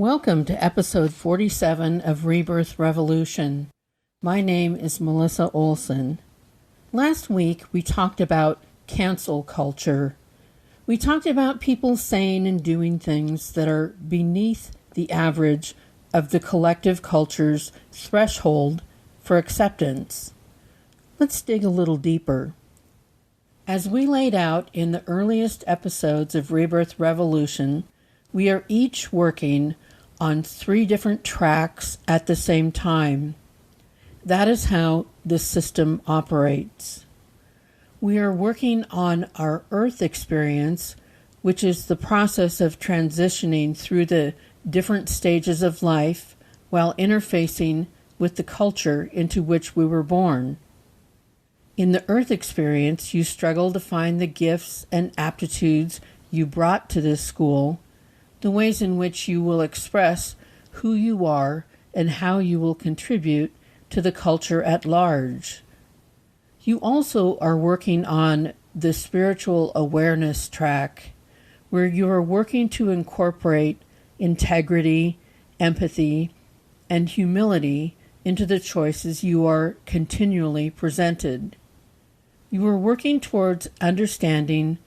Welcome to episode 47 of Rebirth Revolution. My name is Melissa Olson. Last week we talked about cancel culture. We talked about people saying and doing things that are beneath the average of the collective culture's threshold for acceptance. Let's dig a little deeper. As we laid out in the earliest episodes of Rebirth Revolution, we are each working on 3 different tracks at the same time. That is how the system operates. We are working on our Earth experience, which is the process of transitioning through the different stages of life while interfacing with the culture into which we were born. In the Earth experience, you struggle to find the gifts and aptitudes you brought to this school, the ways in which you will express who you are and how you will contribute to the culture at large. You also are working on the spiritual awareness track, where you are working to incorporate integrity, empathy, and humility into the choices you are continually presented. You are working towards understanding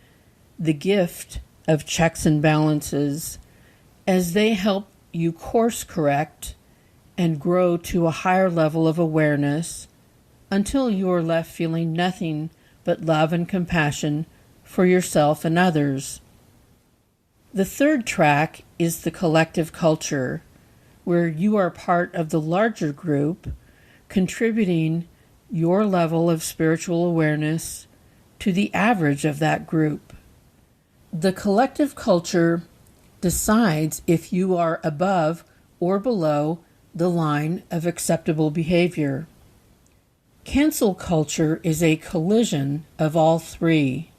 the gift of checks and balances as they help you course correct and grow to a higher level of awareness until you are left feeling nothing but love and compassion for yourself and others. The third track is the collective culture, where you are part of the larger group, contributing your level of spiritual awareness to the average of that group. The collective culture decides if you are above or below the line of acceptable behavior. Cancel culture is a collision of all 3.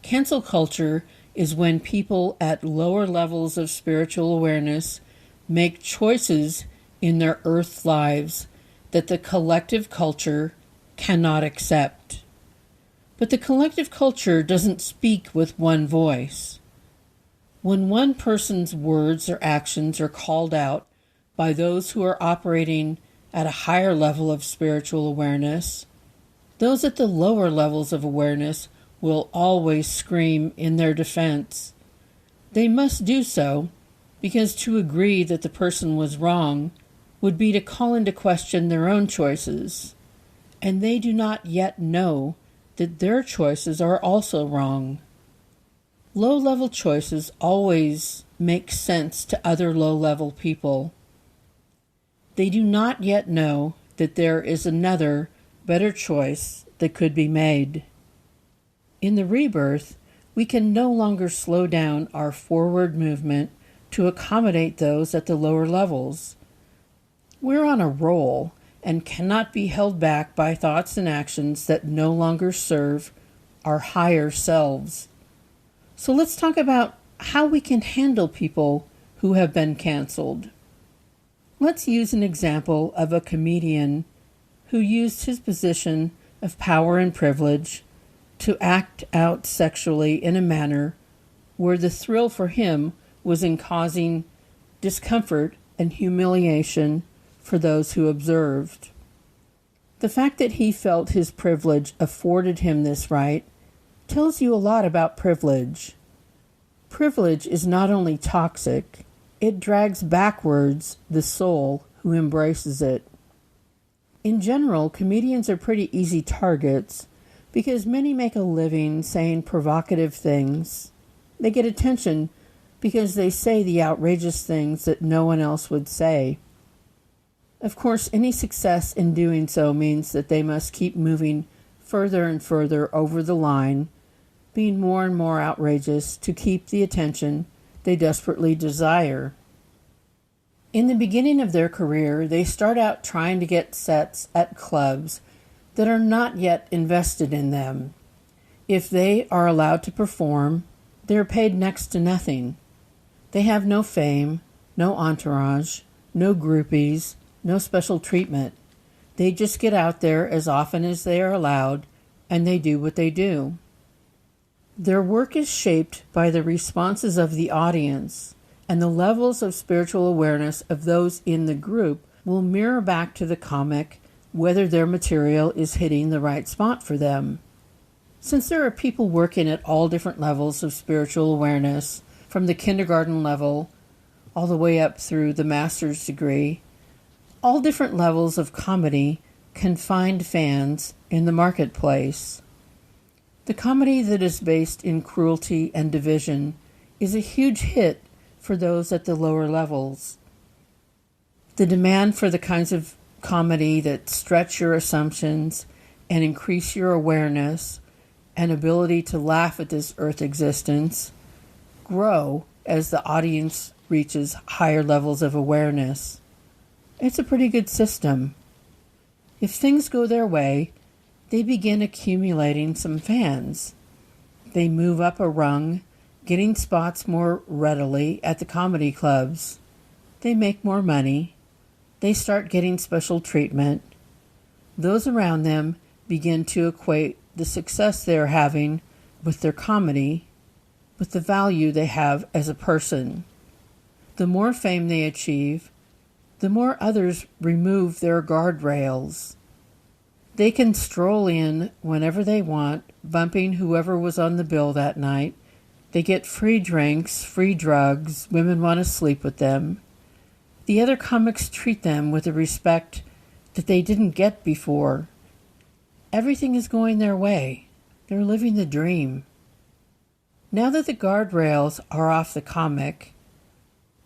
Cancel culture is when people at lower levels of spiritual awareness make choices in their earth lives that the collective culture cannot accept. But the collective culture doesn't speak with one voice. When one person's words or actions are called out by those who are operating at a higher level of spiritual awareness, those at the lower levels of awareness will always scream in their defense. They must do so because to agree that the person was wrong would be to call into question their own choices, and they do not yet know that their choices are also wrong. Low-level choices always make sense to other low-level people. They do not yet know that there is another, better choice that could be made. In the rebirth, we can no longer slow down our forward movement to accommodate those at the lower levels. We're on a roll and cannot be held back by thoughts and actions that no longer serve our higher selves. So let's talk about how we can handle people who have been canceled. Let's use an example of a comedian who used his position of power and privilege to act out sexually in a manner where the thrill for him was in causing discomfort and humiliation for those who observed. The fact that he felt his privilege afforded him this right tells you a lot about privilege. Privilege is not only toxic, it drags backwards the soul who embraces it. In general, comedians are pretty easy targets because many make a living saying provocative things. They get attention because they say the outrageous things that no one else would say. Of course, any success in doing so means that they must keep moving further and further over the line, being more and more outrageous to keep the attention they desperately desire. In the beginning of their career, they start out trying to get sets at clubs that are not yet invested in them. If they are allowed to perform, they are paid next to nothing. They have no fame, no entourage, no groupies, no special treatment. They just get out there as often as they are allowed, and they do what they do. Their work is shaped by the responses of the audience and the levels of spiritual awareness of those in the group will mirror back to the comic whether their material is hitting the right spot for them. Since there are people working at all different levels of spiritual awareness, from the kindergarten level all the way up through the master's degree, all different levels of comedy can find fans in the marketplace. The comedy that is based in cruelty and division is a huge hit for those at the lower levels. The demand for the kinds of comedy that stretch your assumptions and increase your awareness and ability to laugh at this earth existence grow as the audience reaches higher levels of awareness. It's a pretty good system. If things go their way, they begin accumulating some fans. They move up a rung, getting spots more readily at the comedy clubs. They make more money. They start getting special treatment. Those around them begin to equate the success they are having with their comedy with the value they have as a person. The more fame they achieve, the more others remove their guardrails. They can stroll in whenever they want, bumping whoever was on the bill that night. They get free drinks, free drugs, women want to sleep with them. The other comics treat them with a respect that they didn't get before. Everything is going their way. They're living the dream. Now that the guardrails are off the comic,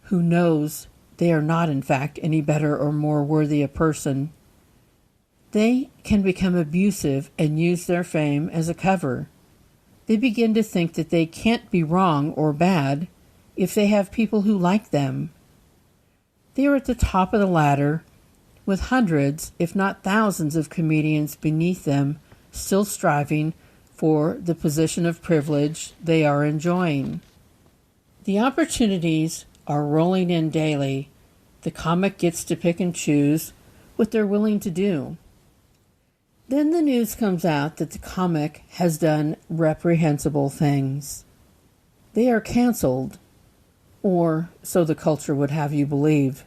who knows they are not in fact any better or more worthy a person, they can become abusive and use their fame as a cover. They begin to think that they can't be wrong or bad if they have people who like them. They are at the top of the ladder with hundreds, if not thousands, of comedians beneath them still striving for the position of privilege they are enjoying. The opportunities are rolling in daily. The comic gets to pick and choose what they're willing to do. Then the news comes out that the comic has done reprehensible things. They are canceled, or so the culture would have you believe.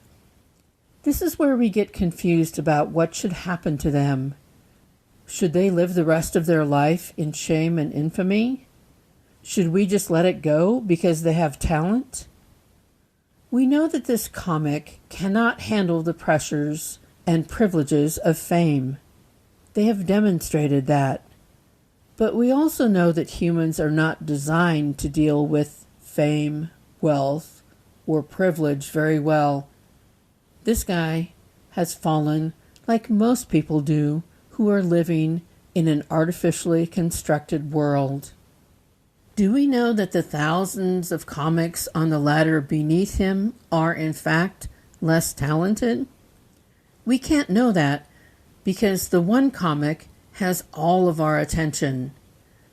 This is where we get confused about what should happen to them. Should they live the rest of their life in shame and infamy? Should we just let it go because they have talent? We know that this comic cannot handle the pressures and privileges of fame. They have demonstrated that. But we also know that humans are not designed to deal with fame, wealth, or privilege very well. This guy has fallen like most people do who are living in an artificially constructed world. Do we know that the thousands of comics on the ladder beneath him are in fact less talented? We can't know that because the one comic has all of our attention.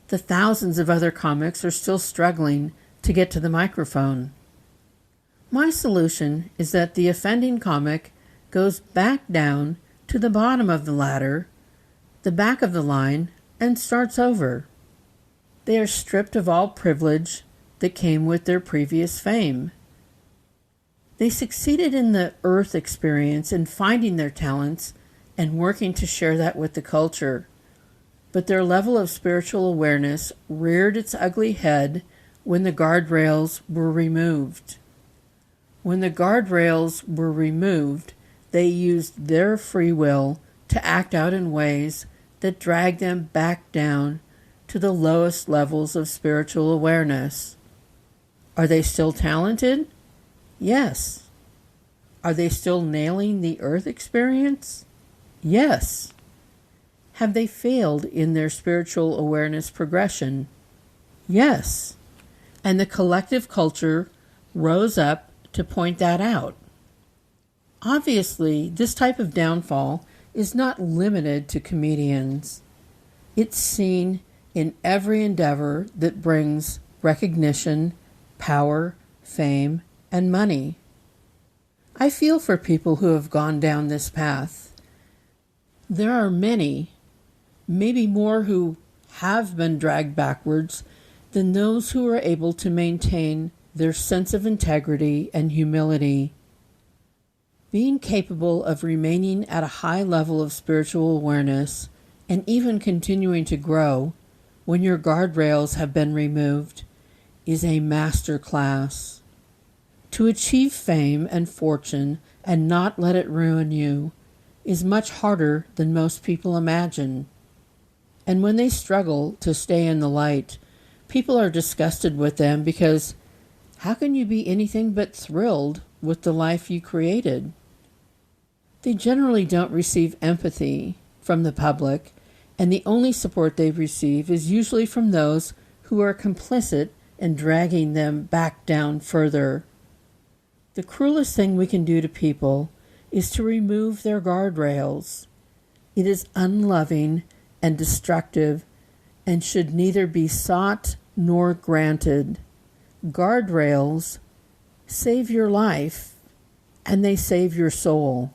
The thousands of other comics are still struggling to get to the microphone. My solution is that the offending comic goes back down to the bottom of the ladder, the back of the line, and starts over. They are stripped of all privilege that came with their previous fame. They succeeded in the earth experience in finding their talents and working to share that with the culture. But their level of spiritual awareness reared its ugly head when the guardrails were removed. When the guardrails were removed, they used their free will to act out in ways that dragged them back down to the lowest levels of spiritual awareness. Are they still talented? Yes. Are they still nailing the earth experience? Yes. Have they failed in their spiritual awareness progression? Yes. And the collective culture rose up to point that out. Obviously, this type of downfall is not limited to comedians. It's seen in every endeavor that brings recognition, power, fame, and money. I feel for people who have gone down this path. There are many, maybe more, who have been dragged backwards than those who are able to maintain their sense of integrity and humility. Being capable of remaining at a high level of spiritual awareness and even continuing to grow when your guardrails have been removed is a master class. To achieve fame and fortune and not let it ruin you is much harder than most people imagine. And when they struggle to stay in the light, people are disgusted with them because how can you be anything but thrilled with the life you created? They generally don't receive empathy from the public, and the only support they receive is usually from those who are complicit in dragging them back down further. The cruelest thing we can do to people is to remove their guardrails. It is unloving and destructive and should neither be sought nor granted. Guardrails save your life and they save your soul.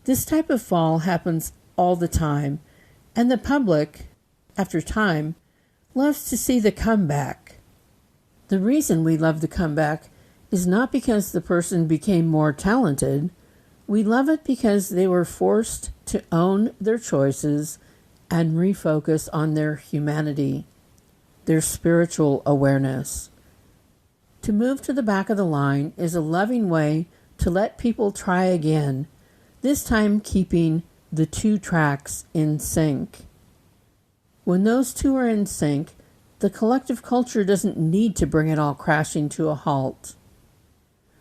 This type of fall happens all the time, and the public, after time, loves to see the comeback. The reason we love the comeback is not because the person became more talented. We love it because they were forced to own their choices and refocus on their humanity, their spiritual awareness. To move to the back of the line is a loving way to let people try again, this time keeping the two tracks in sync. When those two are in sync, the collective culture doesn't need to bring it all crashing to a halt.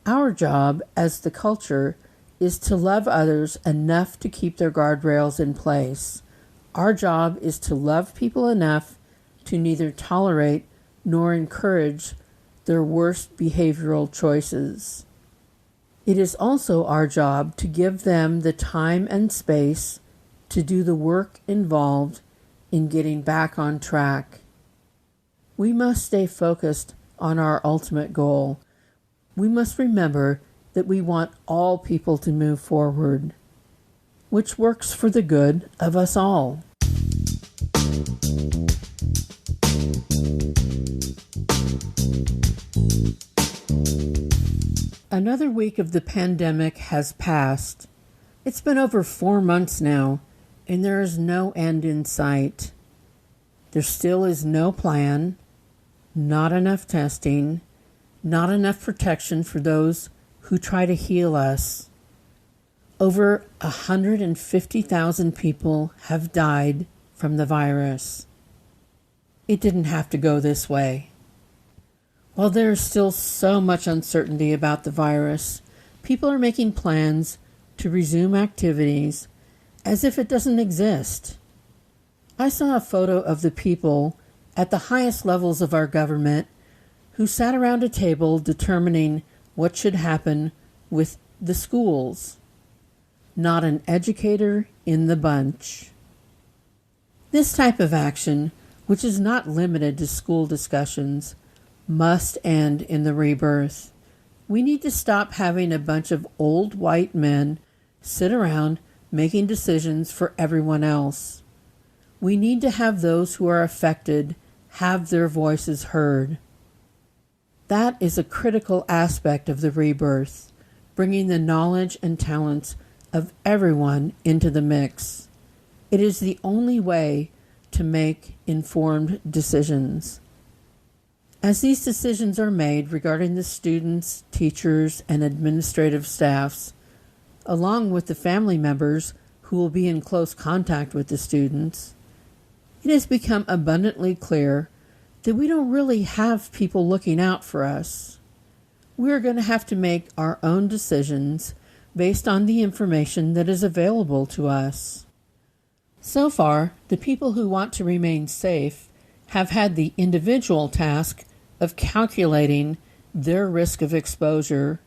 Our job as the culture is to love others enough to keep their guardrails in place. Our job is to love people enough to neither tolerate nor encourage their worst behavioral choices. It is also our job to give them the time and space to do the work involved in getting back on track. We must stay focused on our ultimate goal. We must remember that we want all people to move forward, which works for the good of us all. Another week of the pandemic has passed. It's been over 4 months now, and there is no end in sight. There still is no plan, not enough testing, not enough protection for those who try to heal us. Over 150,000 people have died from the virus. It didn't have to go this way. While there is still so much uncertainty about the virus, people are making plans to resume activities as if it doesn't exist. I saw a photo of the people at the highest levels of our government who sat around a table determining what should happen with the schools. Not an educator in the bunch. This type of action, which is not limited to school discussions, must end in the rebirth. We need to stop having a bunch of old white men sit around making decisions for everyone else. We need to have those who are affected have their voices heard. That is a critical aspect of the rebirth, bringing the knowledge and talents of everyone into the mix. It is the only way to make informed decisions. As these decisions are made regarding the students, teachers, and administrative staffs, along with the family members who will be in close contact with the students, it has become abundantly clear that we don't really have people looking out for us. We're going to have to make our own decisions based on the information that is available to us. So far, the people who want to remain safe have had the individual task of calculating their risk of exposure,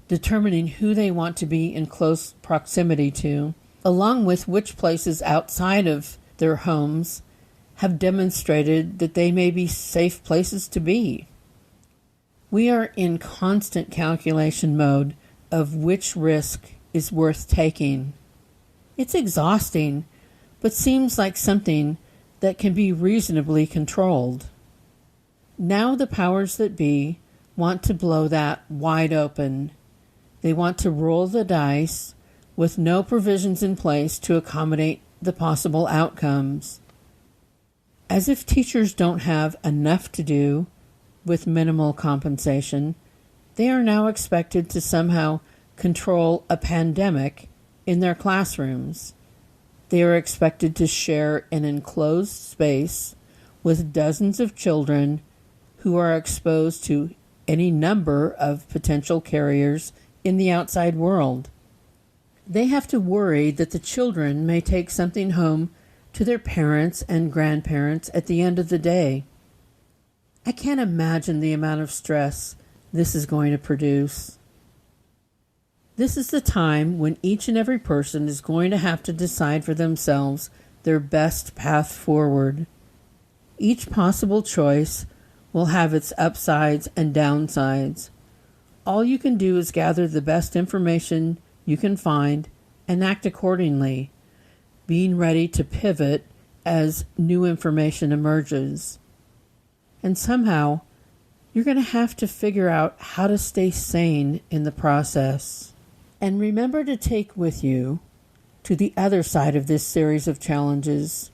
determining who they want to be in close proximity to, along with which places outside of their homes have demonstrated that they may be safe places to be. We are in constant calculation mode of which risk is worth taking. It's exhausting, but seems like something that can be reasonably controlled. Now the powers that be want to blow that wide open. They want to roll the dice with no provisions in place to accommodate the possible outcomes. As if teachers don't have enough to do with minimal compensation, they are now expected to somehow control a pandemic in their classrooms. They are expected to share an enclosed space with dozens of children who are exposed to any number of potential carriers in the outside world. They have to worry that the children may take something home to their parents and grandparents at the end of the day. I can't imagine the amount of stress this is going to produce. This is the time when each and every person is going to have to decide for themselves their best path forward. Each possible choice will have its upsides and downsides. All you can do is gather the best information you can find and act accordingly, being ready to pivot as new information emerges. And somehow, you're going to have to figure out how to stay sane in the process. And remember to take with you, to the other side of this series of challenges,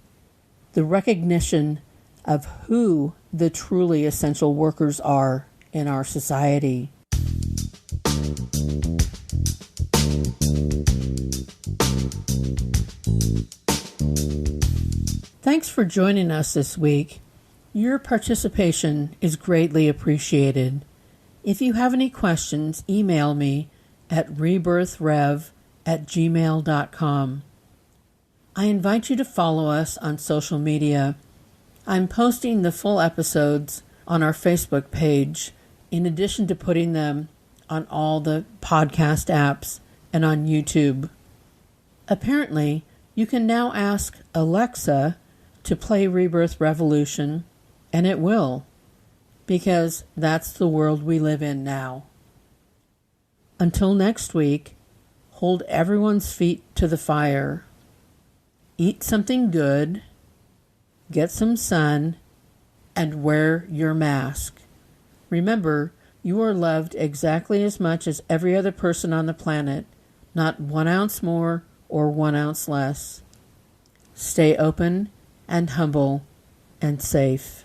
the recognition of who the truly essential workers are in our society. Thanks for joining us this week. Your participation is greatly appreciated. If you have any questions, email me at rebirthrev@gmail.com. I invite you to follow us on social media. I'm posting the full episodes on our Facebook page, in addition to putting them on all the podcast apps and on YouTube. Apparently, you can now ask Alexa to play Rebirth Revolution, and it will, because that's the world we live in now. Until next week, hold everyone's feet to the fire. Eat something good, get some sun, and wear your mask. Remember, you are loved exactly as much as every other person on the planet, not 1 ounce more or 1 ounce less. Stay open and humble and safe.